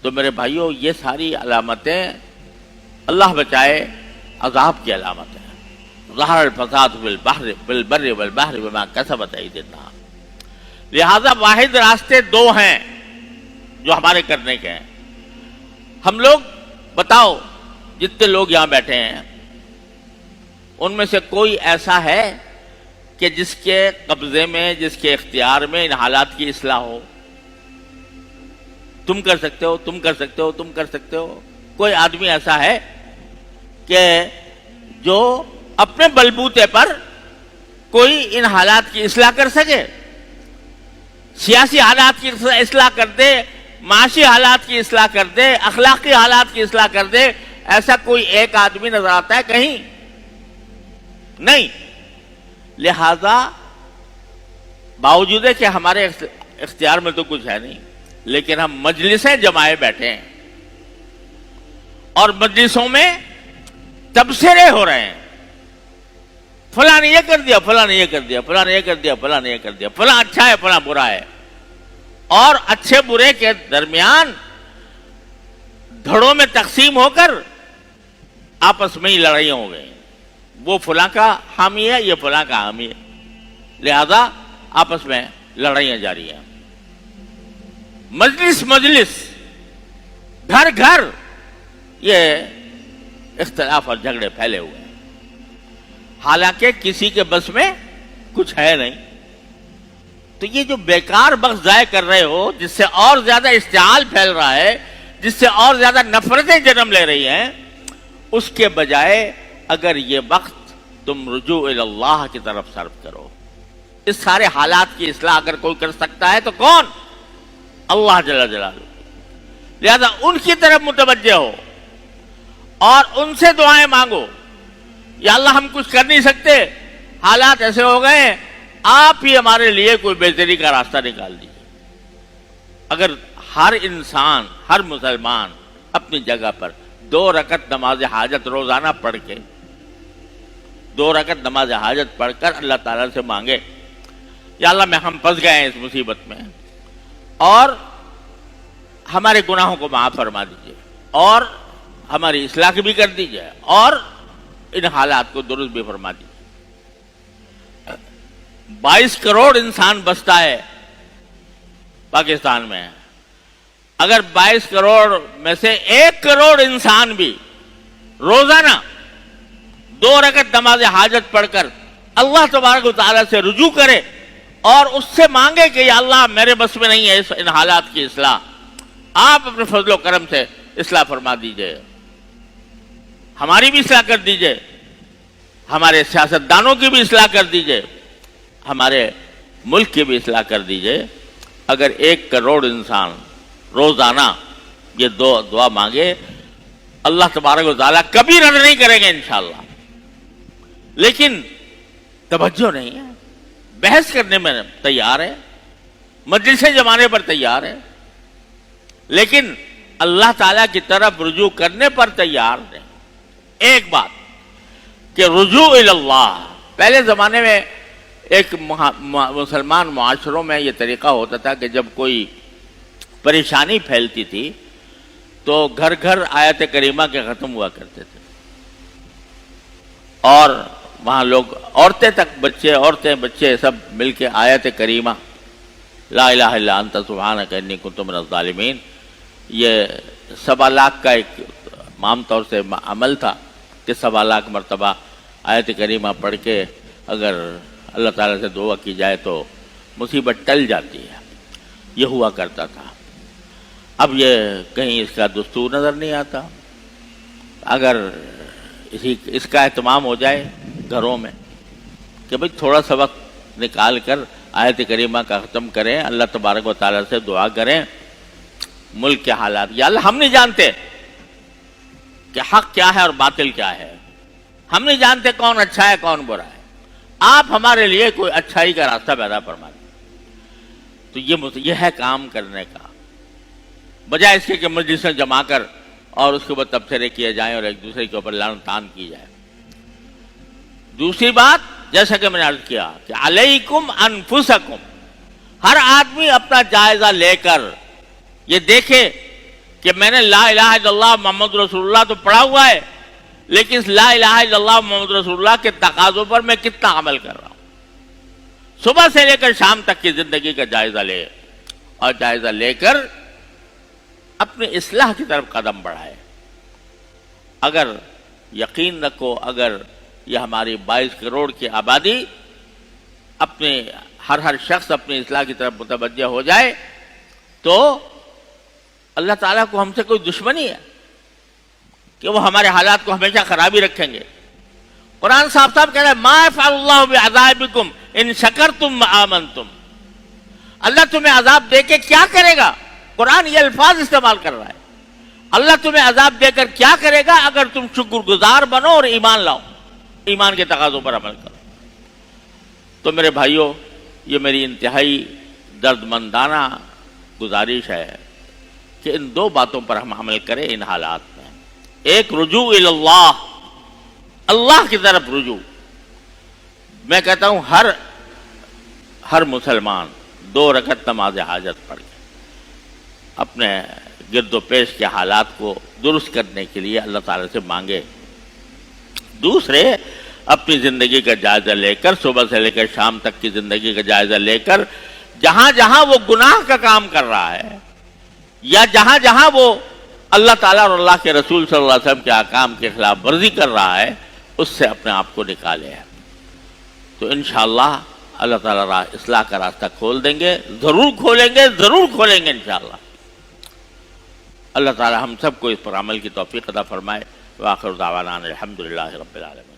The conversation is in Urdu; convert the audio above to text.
تو میرے بھائیوں یہ ساری علامتیں اللہ بچائے عذاب کی علامت ہیں. ظہر الفساد بالبر والبحر بما کسبت ایدی الناس. لہذا واحد راستے دو ہیں جو ہمارے کرنے کے ہیں. ہم لوگ بتاؤ جتنے لوگ یہاں بیٹھے ہیں ان میں سے کوئی ایسا ہے کہ جس کے قبضے میں, جس کے اختیار میں ان حالات کی اصلاح ہو؟ تم کر سکتے ہو, تم کر سکتے ہو, تم کر سکتے ہو. کوئی آدمی ایسا ہے کہ جو اپنے بلبوتے پر کوئی ان حالات کی اصلاح کر سکے؟ سیاسی حالات کی اصلاح کر دے, معاشی حالات کی اصلاح کر دے, اخلاقی حالات کی اصلاح کر دے, ایسا کوئی ایک آدمی نظر آتا ہے کہیں؟ نہیں. لہذا باوجود ہے کہ ہمارے اختیار میں تو کچھ ہے نہیں, لیکن ہم مجلسیں جمائے بیٹھے ہیں اور مجلسوں میں تبصرے ہو رہے ہیں. فلاں نے یہ کر دیا, فلاں نے یہ کر دیا, فلاں نے یہ کر دیا, فلاں نے یہ کر دیا, فلاں اچھا ہے, فلاں برا ہے. اور اچھے برے کے درمیان دھڑوں میں تقسیم ہو کر آپس میں ہی لڑائیاں ہو گئی. وہ فلاں کا حامی ہے, یہ فلاں کا حامی ہے, لہذا آپس میں لڑائیاں جاری ہیں. مجلس مجلس, گھر گھر یہ اختلاف اور جھگڑے پھیلے ہوئے ہیں, حالانکہ کسی کے بس میں کچھ ہے نہیں. تو یہ جو بیکار وقت ضائع کر رہے ہو, جس سے اور زیادہ اشتعال پھیل رہا ہے, جس سے اور زیادہ نفرتیں جنم لے رہی ہیں, اس کے بجائے اگر یہ وقت تم رجوع الی اللہ کی طرف صرف کرو. اس سارے حالات کی اصلاح اگر کوئی کر سکتا ہے تو کون؟ اللہ جل جلالہ. لہذا ان کی طرف متوجہ ہو اور ان سے دعائیں مانگو. یا اللہ ہم کچھ کر نہیں سکتے, حالات ایسے ہو گئے, آپ ہی ہمارے لیے کوئی بہتری کا راستہ نکال دیجیے. اگر ہر انسان, ہر مسلمان اپنی جگہ پر 2 رکعت نماز حاجت روزانہ پڑھ کے, 2 رکعت نماز حاجت پڑھ کر اللہ تعالیٰ سے مانگے, یا اللہ ہم پھنس گئے ہیں اس مصیبت میں, اور ہمارے گناہوں کو معاف فرما دیجیے, اور ہماری اصلاح بھی کر دیجیے, اور ان حالات کو درست بھی فرما دیجیے. 22 کروڑ انسان بستا ہے پاکستان میں. اگر 22 کروڑ میں سے 1 کروڑ انسان بھی روزانہ 2 رکعت نماز حاجت پڑھ کر اللہ تبارک و تعالیٰ سے رجوع کرے اور اس سے مانگے کہ یا اللہ میرے بس میں نہیں ہے ان حالات کی اصلاح, آپ اپنے فضل و کرم سے اصلاح فرما دیجئے, ہماری بھی اصلاح کر دیجئے, ہمارے سیاستدانوں کی بھی اصلاح کر دیجئے, ہمارے ملک کی بھی اصلاح کر دیجئے. اگر 1 کروڑ انسان روزانہ یہ دعا مانگے, اللہ تبارک و تعالیٰ کبھی رد نہیں کریں گے انشاءاللہ. لیکن توجہ نہیں ہے, بحث کرنے میں تیار ہے, مجلسیں جمانے پر تیار ہے, لیکن اللہ تعالیٰ کی طرف رجوع کرنے پر تیار نہیں. ایک بات کہ رجوع الی اللہ, پہلے زمانے میں ایک مسلمان معاشروں میں یہ طریقہ ہوتا تھا کہ جب کوئی پریشانی پھیلتی تھی تو گھر گھر آیت کریمہ کے ختم ہوا کرتے تھے, اور وہاں لوگ عورتیں تک, عورتیں بچے سب مل کے آیت کریمہ لا الہ الا انت سبحانک انی کنت من الظالمین, یہ 1.25 لاکھ کا ایک عام طور سے عمل تھا کہ 1.25 لاکھ مرتبہ آیت کریمہ پڑھ کے اگر اللہ تعالیٰ سے دعا کی جائے تو مصیبت ٹل جاتی ہے. یہ ہوا کرتا تھا. اب یہ کہیں اس کا دستور نظر نہیں آتا. اگر اس کا اہتمام ہو جائے گھروں میں کہ بھئی تھوڑا سا وقت نکال کر آیت کریمہ کا ختم کریں, اللہ تبارک و تعالیٰ سے دعا کریں, ملک کے حالات, یا اللہ ہم نہیں جانتے کہ حق کیا ہے اور باطل کیا ہے, ہم نہیں جانتے کون اچھا ہے کون برا ہے, آپ ہمارے لیے کوئی اچھائی کا راستہ پیدا فرما دیں. تو یہ ہے کام کرنے کا, بجائے اس کے کہ مجلسیں جما کر اور اس کے بعد تبصرے کیے جائیں اور ایک دوسرے کے اوپر لعن طعن کی جائے. دوسری بات, جیسا کہ میں نے عرض کیا کہ علیکم انفسکم, ہر آدمی اپنا جائزہ لے کر یہ دیکھے کہ میں نے لا الہ الا اللہ محمد رسول اللہ تو پڑھا ہوا ہے، لیکن اس لا الہ الا اللہ محمد رسول اللہ کے تقاضوں پر میں کتنا عمل کر رہا ہوں۔ صبح سے لے کر شام تک کی زندگی کا جائزہ لے، اور جائزہ لے کر اپنی اصلاح کی طرف قدم بڑھائے۔ اگر یقین رکھو، اگر یہ ہماری 22 کروڑ کی آبادی اپنے ہر شخص اپنی اصلاح کی طرف متوجہ ہو جائے تو اللہ تعالیٰ کو ہم سے کوئی دشمنی ہے کہ وہ ہمارے حالات کو ہمیشہ خرابی رکھیں گے۔ قرآن صاحب کہہ رہا ہے ما یفعل اللہ بعذابکم ان شکرتم وآمنتم۔ اللہ تمہیں عذاب دے کے کیا کرے گا؟ قرآن یہ الفاظ استعمال کر رہا ہے، اللہ تمہیں عذاب دے کر کیا کرے گا اگر تم شکر گزار بنو اور ایمان لاؤ، ایمان کے تقاضوں پر عمل کرو۔ تو میرے بھائیوں، یہ میری انتہائی درد مندانہ گزارش ہے کہ ان دو باتوں پر ہم عمل کریں ان حالات میں۔ ایک رجوع اللہ، اللہ کی طرف رجوع۔ میں کہتا ہوں ہر مسلمان 2 رکعت نماز حاجت پڑھ کے اپنے گرد و پیش کے حالات کو درست کرنے کے لیے اللہ تعالیٰ سے مانگے۔ دوسرے، اپنی زندگی کا جائزہ لے کر، صبح سے لے کر شام تک کی زندگی کا جائزہ لے کر، جہاں جہاں وہ گناہ کا کام کر رہا ہے یا جہاں جہاں وہ اللہ تعالیٰ اور اللہ کے رسول صلی اللہ علیہ وسلم کے احکام کے خلاف ورزی کر رہا ہے، اس سے اپنے آپ کو نکالے۔ تو انشاءاللہ اللہ تعالیٰ اصلاح کا راستہ کھول دیں گے، ضرور کھولیں گے انشاءاللہ۔ اللہ تعالیٰ ہم سب کو اس پر عمل کی توفیق عطا فرمائے۔ وآخر دعوانا الحمدللہ رب العالمین۔